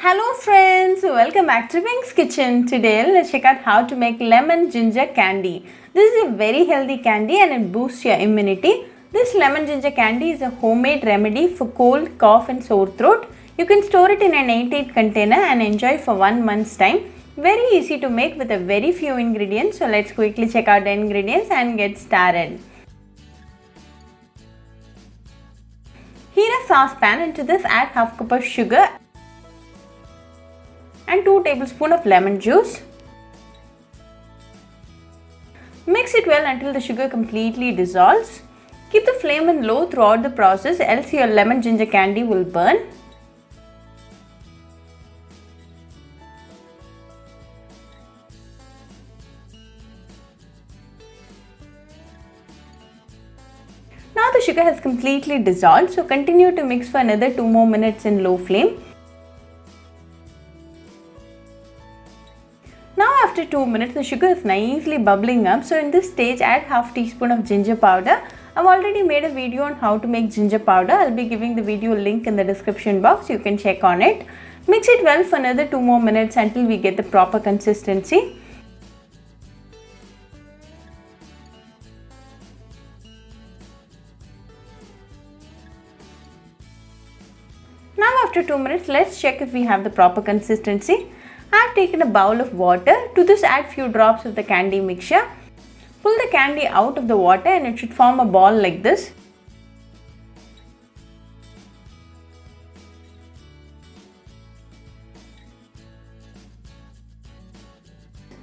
Hello friends, welcome back to Pink's Kitchen. Today let's check out how to make lemon ginger candy. This is a very healthy candy and it boosts your immunity. This lemon ginger candy is a homemade remedy for cold, cough and sore throat. You can store it in an airtight container and enjoy for 1 month's time. Very easy to make with a very few ingredients. So let's quickly check out the ingredients and get started. Heat a saucepan. Into this add half cup of sugar and 2 tablespoons of lemon juice. Mix it well until the sugar completely dissolves. Keep the flame on low throughout the process, else your lemon ginger candy will burn. Now the sugar has completely dissolved, so continue to mix for another 2 more minutes in low flame. Now after 2 minutes the sugar is nicely bubbling up, so in this stage add half teaspoon of ginger powder. I've already made a video on how to make ginger powder. I'll be giving the video link in the description box, you can check on it. Mix it well for another 2 more minutes until we get the proper consistency. Now after 2 minutes let's check if we have the proper consistency. I have taken a bowl of water. To this add few drops of the candy mixture. Pull the candy out of the water and it should form a ball like this.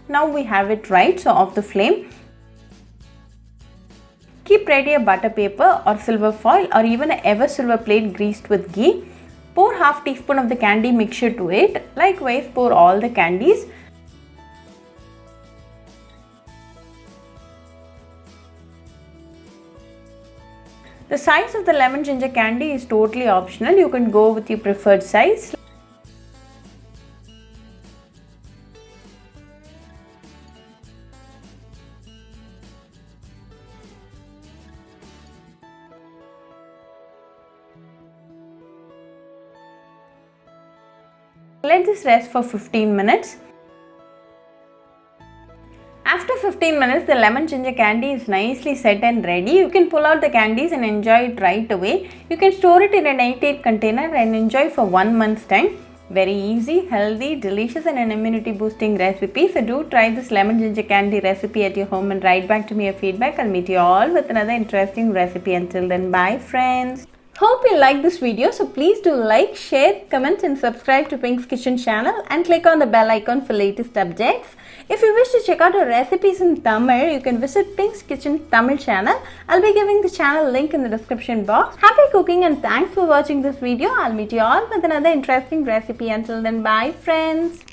Now we have it right, so off the flame. Keep ready a butter paper or silver foil or even an ever silver plate greased with ghee. Pour half teaspoon of the candy mixture to it. Likewise, pour all the candies. The size of the lemon ginger candy is totally optional. You can go with your preferred size. Let this rest for 15 minutes. After 15 minutes, the lemon ginger candy is nicely set and ready. You can pull out the candies and enjoy it right away. You can store it in an airtight container and enjoy for 1 month's time. Very easy, healthy, delicious and an immunity boosting recipe. So do try this lemon ginger candy recipe at your home and write back to me your feedback. I'll meet you all with another interesting recipe. Until then, bye friends. Hope you like this video, so please do like, share, comment and subscribe to Pink's Kitchen channel and click on the bell icon for latest updates. If you wish to check out our recipes in Tamil, you can visit Pink's Kitchen Tamil channel. I'll be giving the channel link in the description box. Happy cooking and thanks for watching this video. I'll meet you all with another interesting recipe. Until then, bye friends.